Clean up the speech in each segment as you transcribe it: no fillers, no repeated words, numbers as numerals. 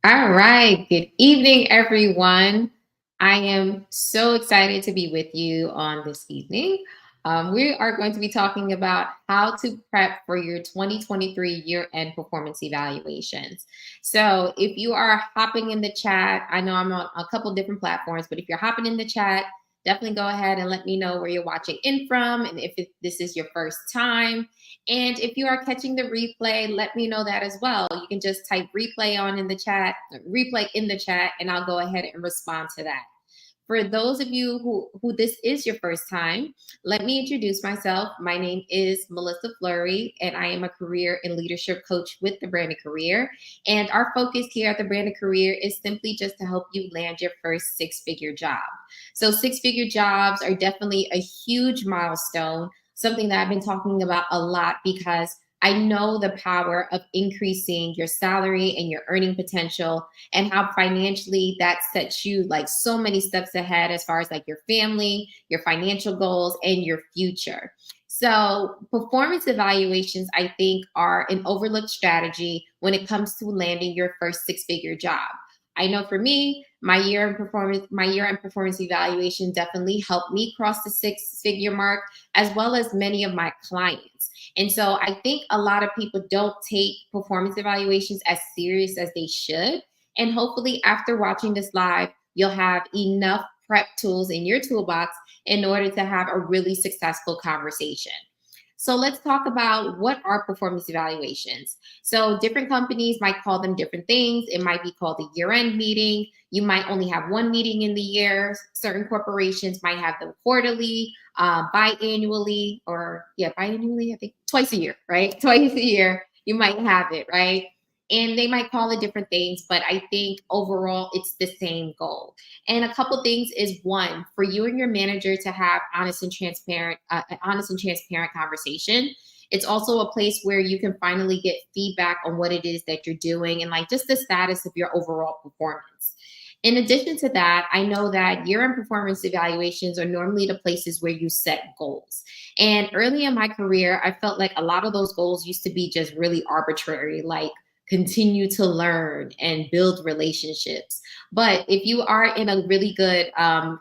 All right. Good evening, everyone. I am so excited to be with you on this evening. We are going to be talking about how to prep for your 2023 year end performance evaluations. So, if you are hopping in the chat, I know I'm on a couple different platforms, but if you're hopping in the chat, definitely go ahead and let me know where you're watching in from and if this is your first time. And if you are catching the replay, let me know that as well. You can just type replay in the chat, and I'll go ahead and respond to that. For those of you who this is your first time, let me introduce myself. My name is Melissa Fleury, and I am a career and leadership coach with the Branded Career. And our focus here at the Branded Career is simply just to help you land your first six-figure job. So, six-figure jobs are definitely a huge milestone, something that I've been talking about a lot because I know the power of increasing your salary and your earning potential and how financially that sets you like so many steps ahead as far as like your family, your financial goals, and your future. So, performance evaluations, I think, are an overlooked strategy when it comes to landing your first six-figure job. I know for me, my year end performance evaluation definitely helped me cross the six-figure mark, as well as many of my clients. And so I think a lot of people don't take performance evaluations as serious as they should. And hopefully, after watching this live, you'll have enough prep tools in your toolbox in order to have a really successful conversation. So let's talk about what are performance evaluations. So different companies might call them different things. It might be called a year-end meeting. You might only have one meeting in the year. Certain corporations might have them quarterly, biannually, or yeah, biannually, I think twice a year, right? Twice a year, you might have it, right? And they might call it different things, but I think overall it's the same goal. And a couple things is one, for you and your manager to have honest and transparent conversation. It's also a place where you can finally get feedback on what it is that you're doing and like just the status of your overall performance. In addition to that, I know that year end performance evaluations are normally the places where you set goals. And early in my career, I felt like a lot of those goals used to be just really arbitrary, like continue to learn and build relationships. But if you are in a really good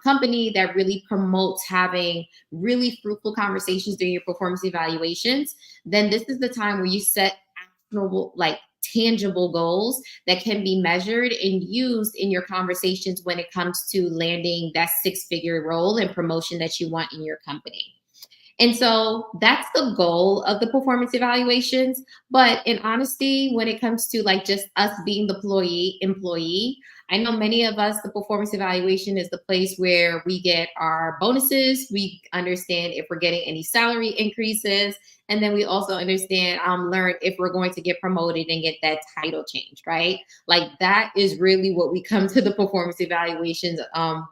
company that really promotes having really fruitful conversations during your performance evaluations, then this is the time where you set actionable, like tangible goals that can be measured and used in your conversations when it comes to landing that six-figure role and promotion that you want in your company. And so that's the goal of the performance evaluations. But in honesty, when it comes to like just us being the employee, I know many of us, the performance evaluation is the place where we get our bonuses. We understand if we're getting any salary increases. And then we also understand, learn if we're going to get promoted and get that title change, right? Like that is really what we come to the performance evaluations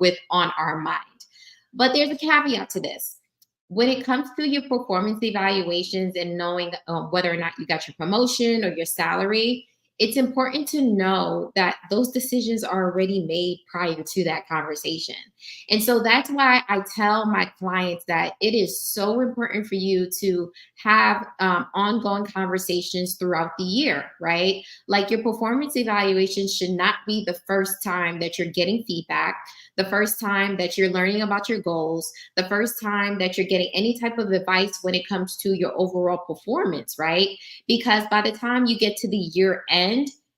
with on our mind. But there's a caveat to this when it comes to your performance evaluations and knowing whether or not you got your promotion or your salary, it's important to know that those decisions are already made prior to that conversation. And so that's why I tell my clients that it is so important for you to have ongoing conversations throughout the year, right? Like your performance evaluation should not be the first time that you're getting feedback, the first time that you're learning about your goals, the first time that you're getting any type of advice when it comes to your overall performance, right? Because by the time you get to the year end,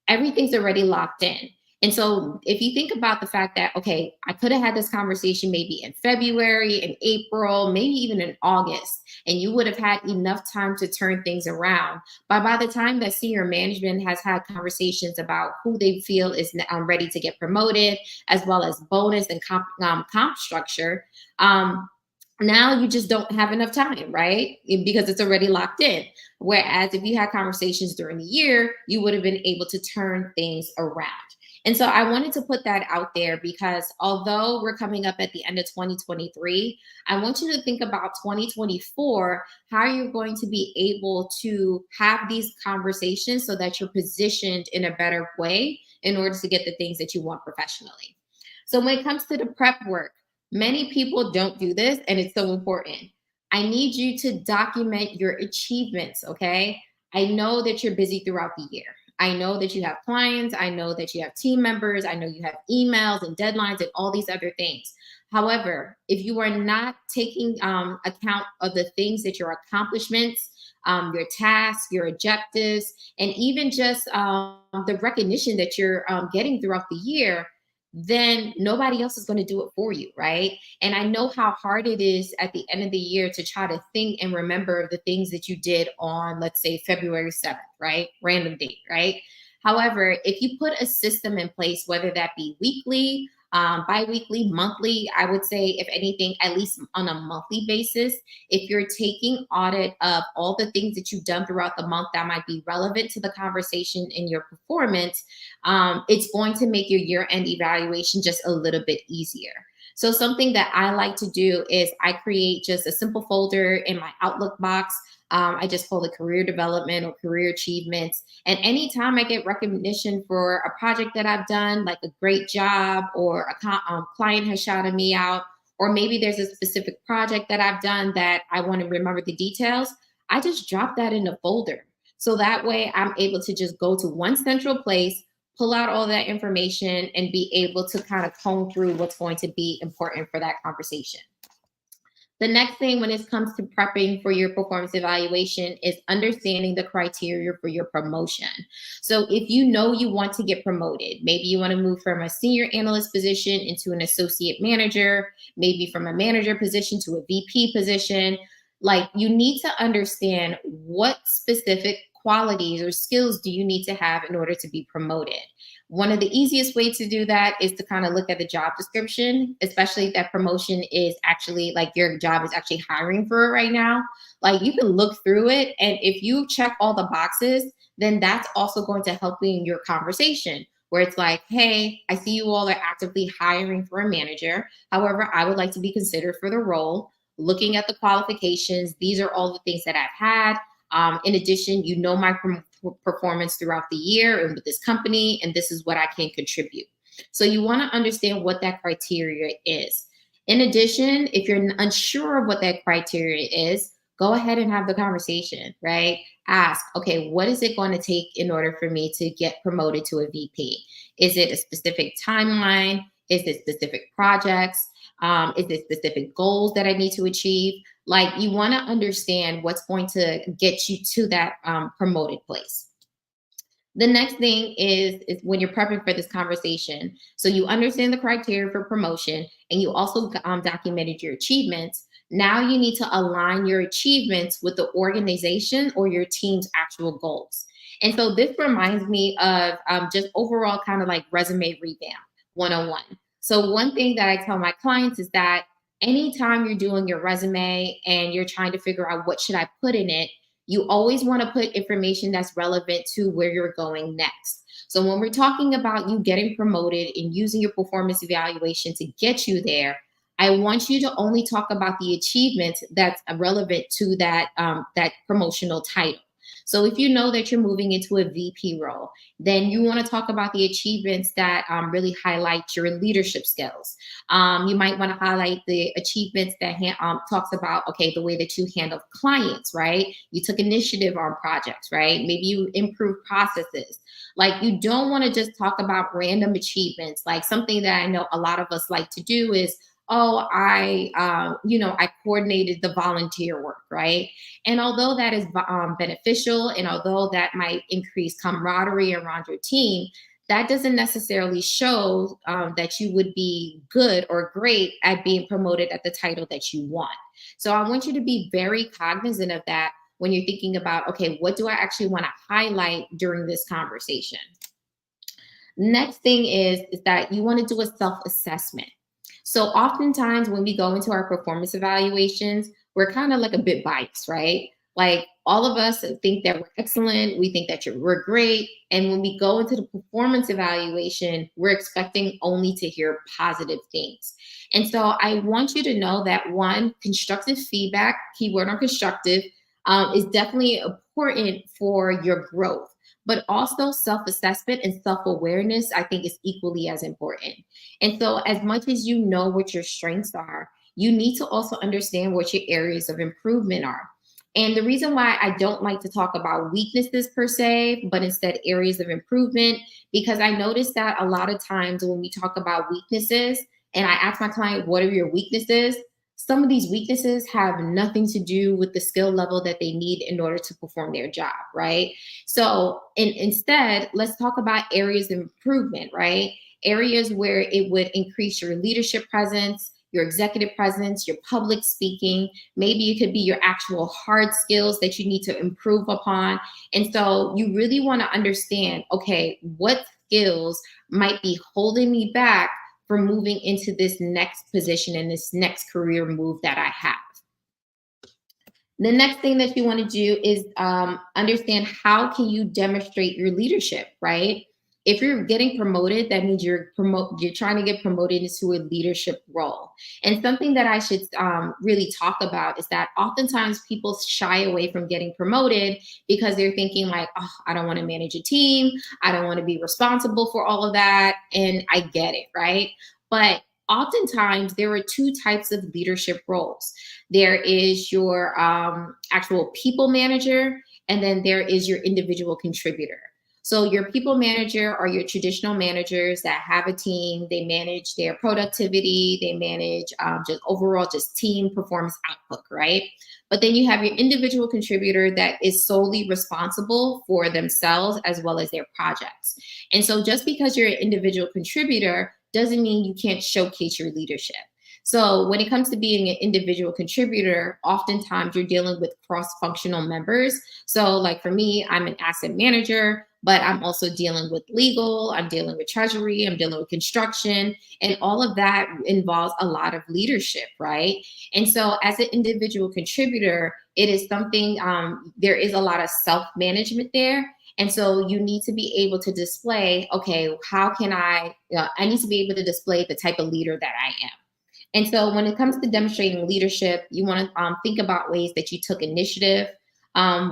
everything's already locked in. And so if you think about the fact that, okay, I could have had this conversation maybe in February, in April, maybe even in August, and you would have had enough time to turn things around. But by the time that senior management has had conversations about who they feel is ready to get promoted, as well as bonus and comp structure, now you just don't have enough time, right? Because it's already locked in. Whereas if you had conversations during the year, you would have been able to turn things around. And so I wanted to put that out there because although we're coming up at the end of 2023, I want you to think about 2024, how you're going to be able to have these conversations so that you're positioned in a better way in order to get the things that you want professionally. So when it comes to the prep work, many people don't do this, and it's so important. I need you to document your achievements, okay? I know that you're busy throughout the year. I know that you have clients. I know that you have team members. I know you have emails and deadlines and all these other things. However, if you are not taking account of the things that your accomplishments, your tasks, your objectives, and even just the recognition that you're getting throughout the year, then nobody else is going to do it for you, right? And I know how hard it is at the end of the year to try to think and remember the things that you did on, let's say, February 7th, right? Random date, right? However, if you put a system in place, whether that be weekly, bi-weekly, monthly, I would say, if anything, at least on a monthly basis, if you're taking audit of all the things that you've done throughout the month that might be relevant to the conversation in your performance, it's going to make your year-end evaluation just a little bit easier. So something that I like to do is I create just a simple folder in my Outlook box. I just call it career development or career achievements. And anytime I get recognition for a project that I've done, like a great job, or a client has shouted me out, or maybe there's a specific project that I've done that I want to remember the details, I just drop that in a folder. So that way I'm able to just go to one central place, pull out all that information, and be able to kind of comb through what's going to be important for that conversation. The next thing when it comes to prepping for your performance evaluation is understanding the criteria for your promotion. So if you know you want to get promoted, maybe you want to move from a senior analyst position into an associate manager, maybe from a manager position to a VP position, like you need to understand what specific qualities or skills do you need to have in order to be promoted. One of the easiest ways to do that is to kind of look at the job description, especially if that promotion is actually like your job is actually hiring for it right now. Like you can look through it, and if you check all the boxes, then that's also going to help you in your conversation where it's like, hey, I see you all are actively hiring for a manager. However, I would like to be considered for the role. Looking at the qualifications, these are all the things that I've had. In addition, you know my performance throughout the year and with this company, and this is what I can contribute. So you want to understand what that criteria is. In addition, if you're unsure of what that criteria is, go ahead and have the conversation, right? Ask, okay, what is it going to take in order for me to get promoted to a VP? Is it a specific timeline? Is it specific projects? Is it specific goals that I need to achieve? Like you want to understand what's going to get you to that promoted place. The next thing is when you're prepping for this conversation. So you understand the criteria for promotion, and you also documented your achievements. Now you need to align your achievements with the organization or your team's actual goals. And so this reminds me of just overall kind of like resume revamp 101. So one thing that I tell my clients is that anytime you're doing your resume and you're trying to figure out what should I put in it, you always want to put information that's relevant to where you're going next. So when we're talking about you getting promoted and using your performance evaluation to get you there, I want you to only talk about the achievements that's relevant to that promotional title. So if you know that you're moving into a VP role, then you want to talk about the achievements that really highlight your leadership skills. You might want to highlight the achievements that talks about, okay, the way that you handle clients, right? You took initiative on projects, right? Maybe you improved processes. Like you don't want to just talk about random achievements. Like something that I know a lot of us like to do is, oh, I coordinated the volunteer work, right? And although that is beneficial, and although that might increase camaraderie around your team, that doesn't necessarily show that you would be good or great at being promoted at the title that you want. So I want you to be very cognizant of that when you're thinking about, okay, what do I actually want to highlight during this conversation? Next thing is that you want to do a self-assessment. So oftentimes when we go into our performance evaluations, we're kind of like a bit biased, right? Like all of us think that we're excellent. We think that we're great. And when we go into the performance evaluation, we're expecting only to hear positive things. And so I want you to know that one, constructive feedback, keyword on constructive, is definitely important for your growth. But also self-assessment and self-awareness, I think, is equally as important. And so as much as you know what your strengths are, you need to also understand what your areas of improvement are. And the reason why I don't like to talk about weaknesses per se, but instead areas of improvement, because I noticed that a lot of times when we talk about weaknesses and I ask my client, what are your weaknesses? Some of these weaknesses have nothing to do with the skill level that they need in order to perform their job, right? So instead, let's talk about areas of improvement, right? Areas where it would increase your leadership presence, your executive presence, your public speaking. Maybe it could be your actual hard skills that you need to improve upon. And so you really want to understand, okay, what skills might be holding me back from moving into this next position and this next career move that I have. The next thing that you want to do is understand how can you demonstrate your leadership, right? If you're getting promoted, that means you're trying to get promoted into a leadership role. And something that I should really talk about is that oftentimes people shy away from getting promoted because they're thinking like, oh, I don't want to manage a team, I don't want to be responsible for all of that, and I get it, right? But oftentimes there are two types of leadership roles. There is your actual people manager, and then there is your individual contributor. So your people manager are your traditional managers that have a team. They manage their productivity. They manage just overall just team performance output, right? But then you have your individual contributor that is solely responsible for themselves as well as their projects. And so just because you're an individual contributor doesn't mean you can't showcase your leadership. So when it comes to being an individual contributor, oftentimes you're dealing with cross-functional members. So like for me, I'm an asset manager, but I'm also dealing with legal, I'm dealing with treasury, I'm dealing with construction, and all of that involves a lot of leadership, right? And so as an individual contributor, it is something, there is a lot of self-management there. And so you need to be able to display, okay, how can I need to be able to display the type of leader that I am. And so when it comes to demonstrating leadership, you want to think about ways that you took initiative,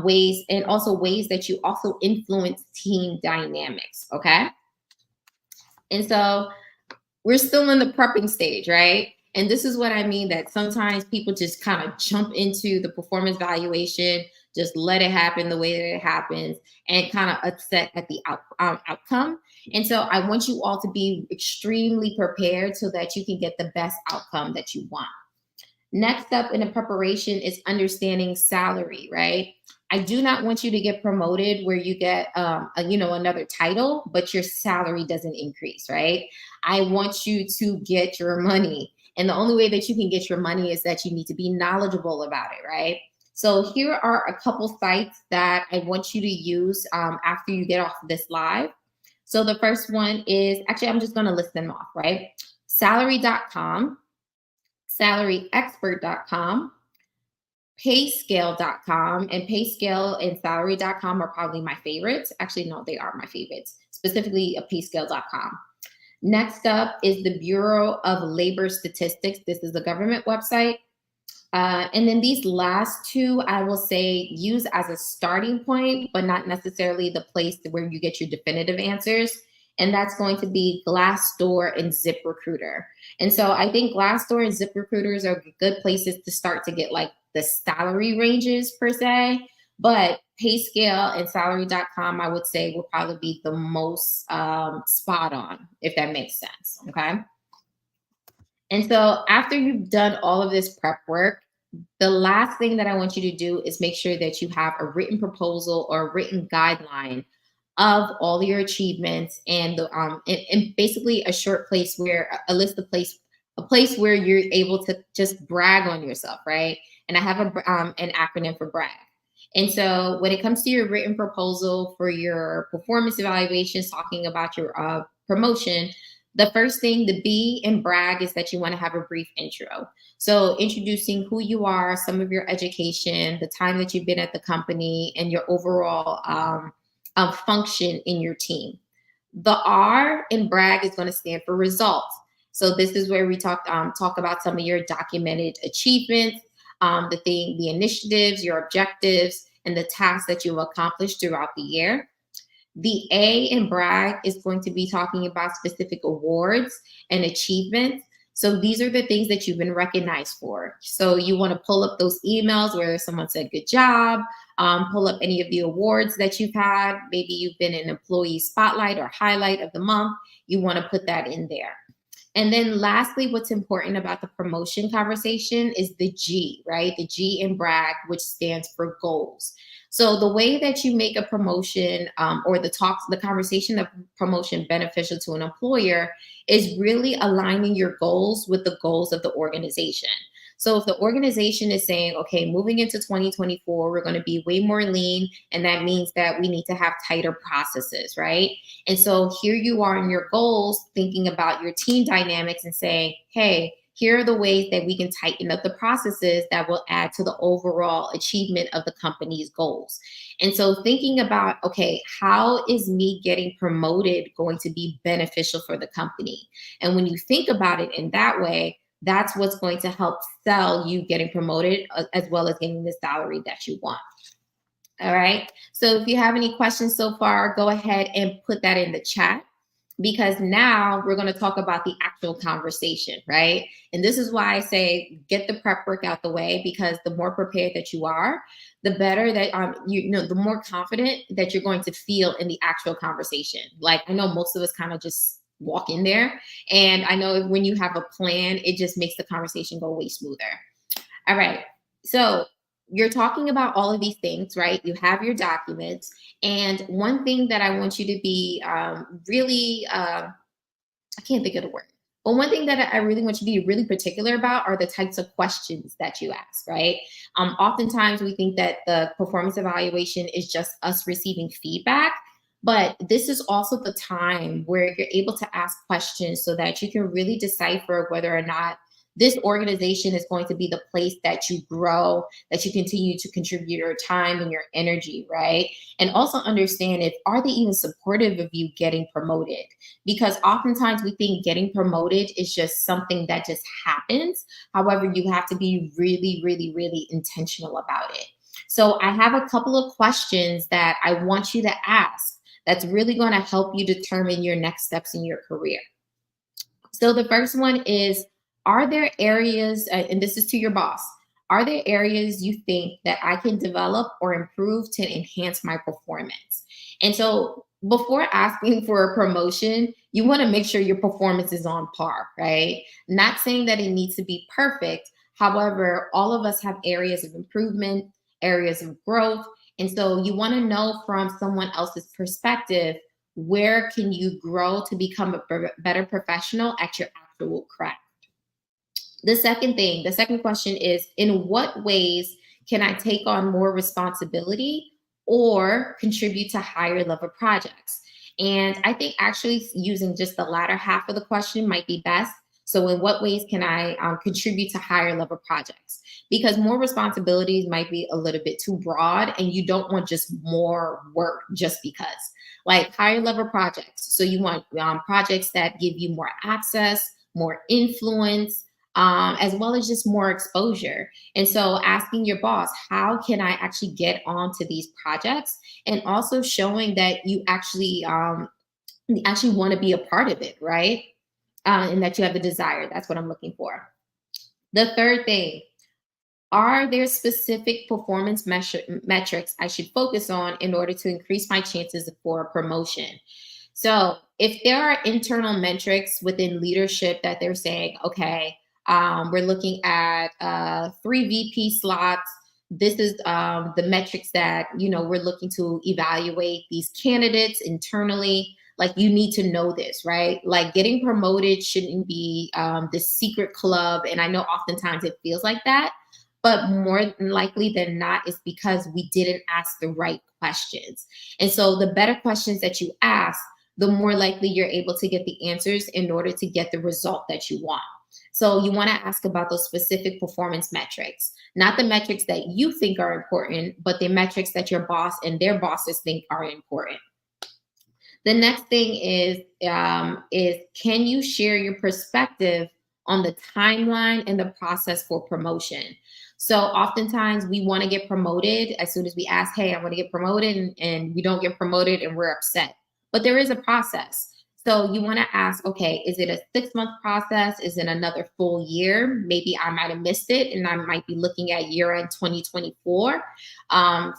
ways, and also ways that you also influence team dynamics. Okay. And so we're still in the prepping stage, right? And this is what I mean that sometimes people just kind of jump into the performance valuation, just let it happen the way that it happens, and kind of upset at the outcome. And so I want you all to be extremely prepared so that you can get the best outcome that you want. Next up in the preparation is understanding salary, right? I do not want you to get promoted where you get, another title, but your salary doesn't increase, right? I want you to get your money. And the only way that you can get your money is that you need to be knowledgeable about it, right? So here are a couple sites that I want you to use after you get off this live. So the first one is, actually, I'm just going to list them off, right? Salary.com, salaryexpert.com, payscale.com, and payscale and salary.com are probably my favorites. Actually, no, they are my favorites, specifically payscale.com. Next up is the Bureau of Labor Statistics. This is a government website. And then these last two, I will say, use as a starting point, but not necessarily the place where you get your definitive answers. And that's going to be Glassdoor and ZipRecruiter. And so I think Glassdoor and ZipRecruiters are good places to start to get like the salary ranges per se. But Payscale and salary.com, I would say, will probably be the most spot on, if that makes sense. Okay. And so after you've done all of this prep work, the last thing that I want you to do is make sure that you have a written proposal or a written guideline of all your achievements and the and basically a short place where a list of a place where you're able to just brag on yourself, right? And I have an acronym for brag. And so when it comes to your written proposal for your performance evaluations, talking about your promotion, the first thing, the B in brag, is that you want to have a brief intro. So introducing who you are, some of your education, the time that you've been at the company, and your overall function in your team. The R in brag is going to stand for results. So this is where we talk about some of your documented achievements, the initiatives, your objectives, and the tasks that you've accomplished throughout the year. The A in brag is going to be talking about specific awards and achievements. So these are the things that you've been recognized for. So you want to pull up those emails where someone said, good job, pull up any of the awards that you've had. Maybe you've been an employee spotlight or highlight of the month. You want to put that in there. And then lastly, what's important about the promotion conversation is the G, right? The G in brag, which stands for goals. So the way that you make a promotion or the conversation of promotion beneficial to an employer is really aligning your goals with the goals of the organization. So if the organization is saying, okay, moving into 2024, we're going to be way more lean, and that means that we need to have tighter processes, right? And so here you are in your goals, thinking about your team dynamics and saying, hey, here are the ways that we can tighten up the processes that will add to the overall achievement of the company's goals. And so thinking about, okay, how is me getting promoted going to be beneficial for the company? And when you think about it in that way, that's what's going to help sell you getting promoted as well as getting the salary that you want. All right. So if you have any questions so far, go ahead and put that in the chat because now we're going to talk about the actual conversation, right? And this is why I say get the prep work out the way because the more prepared that you are, the better that the more confident that you're going to feel in the actual conversation. Like I know most of us kind of just walk in there, and I know when you have a plan, it just makes the conversation go way smoother. All right. So you're talking about all of these things, right? You have your documents. And one thing that I want you to be really, I can't think of the word, but one thing that I really want you to be really particular about are the types of questions that you ask, right? Oftentimes we think that the performance evaluation is just us receiving feedback. But this is also the time where you're able to ask questions so that you can really decipher whether or not this organization is going to be the place that you grow, that you continue to contribute your time and your energy, right? And also understand if are they even supportive of you getting promoted? Because oftentimes we think getting promoted is just something that just happens. However, you have to be really, really, really intentional about it. So I have a couple of questions that I want you to ask that's really going to help you determine your next steps in your career. So the first one is, are there areas, and this is to your boss, are there areas you think that I can develop or improve to enhance my performance? And so before asking for a promotion, you want to make sure your performance is on par, right? Not saying that it needs to be perfect. However, all of us have areas of improvement, areas of growth. And so you want to know from someone else's perspective, where can you grow to become a better professional at your actual craft? The second question is, in what ways can I take on more responsibility or contribute to higher level projects? And I think actually using just the latter half of the question might be best. So, in what ways can I contribute to higher level projects? Because more responsibilities might be a little bit too broad, and you don't want just more work just because. Like higher level projects. So, you want projects that give you more access, more influence, as well as just more exposure. And so asking your boss, how can I actually get onto these projects? And also showing that you actually want to be a part of it, right? And that you have the desire. That's what I'm looking for. The third thing, are there specific performance metrics I should focus on in order to increase my chances for a promotion? So if there are internal metrics within leadership that they're saying, okay, we're looking at 3 VP slots. This is the metrics that we're looking to evaluate these candidates internally. Like you need to know this, right? Like getting promoted shouldn't be this secret club. And I know oftentimes it feels like that, but more likely than not, it's because we didn't ask the right questions. And so the better questions that you ask, the more likely you're able to get the answers in order to get the result that you want. So you want to ask about those specific performance metrics, not the metrics that you think are important, but the metrics that your boss and their bosses think are important. The next thing is can you share your perspective on the timeline and the process for promotion? So oftentimes we want to get promoted as soon as we ask, hey, I want to get promoted, and we don't get promoted and we're upset. But there is a process. So you want to ask, okay, is it a 6 month process? Is it another full year? Maybe I might have missed it and I might be looking at year end 2024.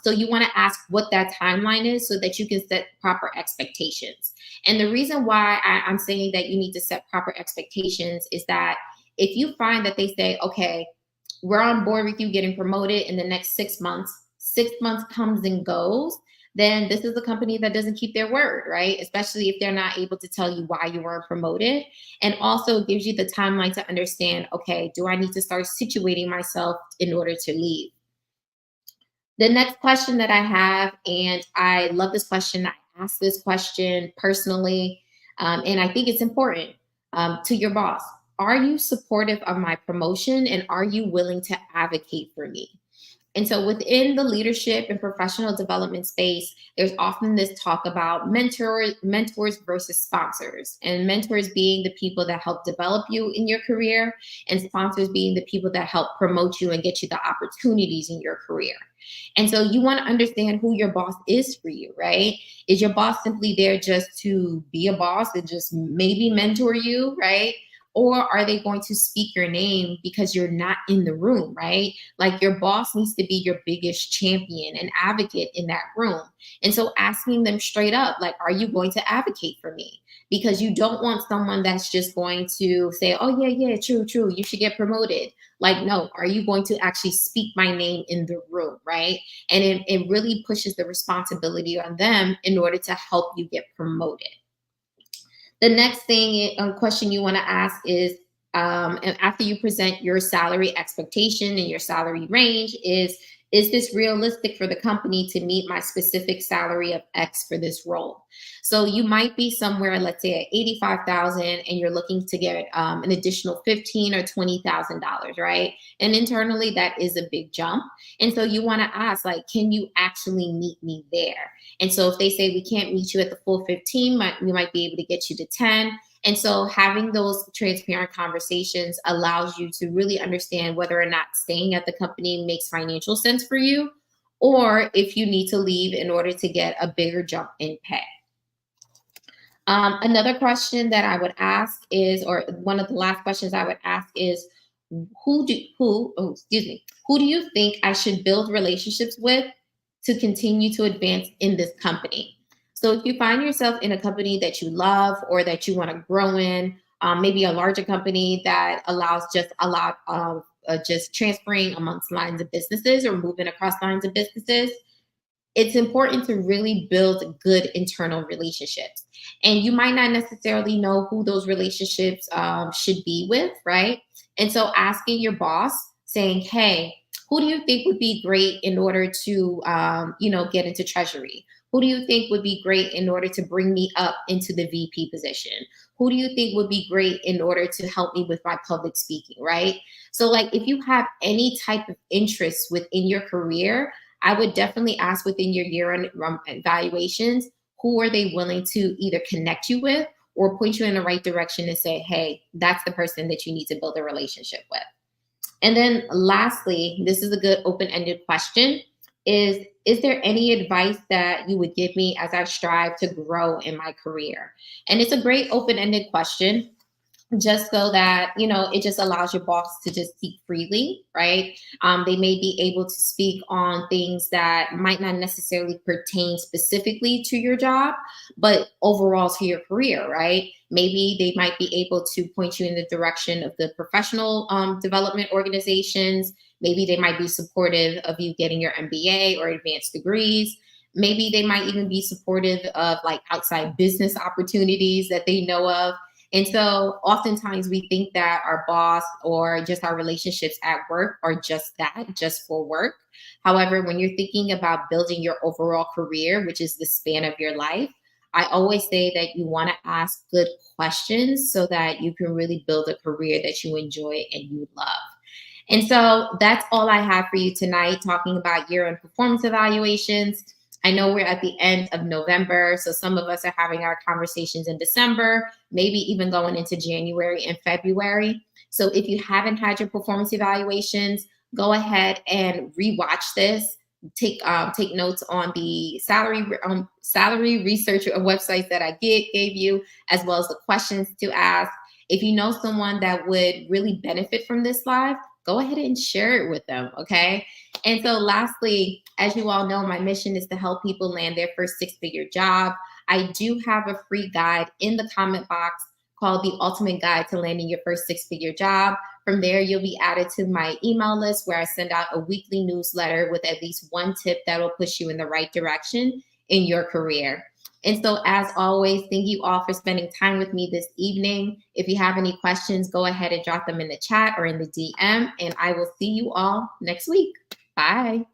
So you want to ask what that timeline is so that you can set proper expectations. And the reason why I'm saying that you need to set proper expectations is that if you find that they say, okay, we're on board with you getting promoted in the next 6 months, 6 months comes and goes, then this is a company that doesn't keep their word, right? Especially if they're not able to tell you why you weren't promoted. And also gives you the timeline to understand, okay, do I need to start situating myself in order to leave? The next question that I have, and I love this question, I ask this question personally, and I think it's important to your boss. Are you supportive of my promotion and are you willing to advocate for me? And so within the leadership and professional development space, there's often this talk about mentors versus sponsors, and mentors being the people that help develop you in your career, and sponsors being the people that help promote you and get you the opportunities in your career. And so you want to understand who your boss is for you, right? Is your boss simply there just to be a boss and just maybe mentor you, right? Or are they going to speak your name because you're not in the room, right? Like your boss needs to be your biggest champion and advocate in that room. And so asking them straight up, like, are you going to advocate for me? Because you don't want someone that's just going to say, oh, yeah, yeah, true, true, you should get promoted. Like, no, are you going to actually speak my name in the room, right? And it really pushes the responsibility on them in order to help you get promoted. The next thing question you want to ask is, and after you present your salary expectation and your salary range, is this realistic for the company to meet my specific salary of X for this role? So you might be somewhere, let's say at 85,000, and you're looking to get an additional 15 or $20,000, right? And internally, that is a big jump. And so you want to ask, like, can you actually meet me there? And so if they say we can't meet you at the full 15, we might be able to get you to 10. And so having those transparent conversations allows you to really understand whether or not staying at the company makes financial sense for you, or if you need to leave in order to get a bigger jump in pay. Another question that I would ask is, or one of the last questions I would ask is, who do you think I should build relationships with to continue to advance in this company? So if you find yourself in a company that you love or that you want to grow in, maybe a larger company that allows just a lot of just transferring amongst lines of businesses or moving across lines of businesses, it's important to really build good internal relationships. And you might not necessarily know who those relationships should be with, right? And so asking your boss, saying, hey, who do you think would be great in order to, get into treasury? Who do you think would be great in order to bring me up into the VP position? Who do you think would be great in order to help me with my public speaking, right? So, like, if you have any type of interest within your career, I would definitely ask within your year-end evaluations, who are they willing to either connect you with or point you in the right direction and say, hey, that's the person that you need to build a relationship with. And then lastly, this is a good open-ended question, is there any advice that you would give me as I strive to grow in my career? And it's a great open-ended question, just so that it just allows your boss to just speak freely, right? They may be able to speak on things that might not necessarily pertain specifically to your job, but overall to your career, right? Maybe they might be able to point you in the direction of the professional development organizations. Maybe they might be supportive of you getting your MBA or advanced degrees. Maybe they might even be supportive of like outside business opportunities that they know of. And so oftentimes we think that our boss or just our relationships at work are just that, just for work. However, when you're thinking about building your overall career, which is the span of your life, I always say that you want to ask good questions so that you can really build a career that you enjoy and you love. And so that's all I have for you tonight, talking about year-end performance evaluations. I know we're at the end of November, so some of us are having our conversations in December, maybe even going into January and February. So if you haven't had your performance evaluations, go ahead and rewatch this. take notes on the salary research websites that I gave you, as well as the questions to ask. If you know someone that would really benefit from this live, go ahead and share it with them. Okay. And so, lastly, as you all know, my mission is to help people land their first six-figure job. I do have a free guide in the comment box called The Ultimate Guide to Landing Your First Six-Figure Job. From there, you'll be added to my email list where I send out a weekly newsletter with at least one tip that will push you in the right direction in your career. And so, as always, thank you all for spending time with me this evening. If you have any questions, go ahead and drop them in the chat or in the DM, and I will see you all next week. Bye.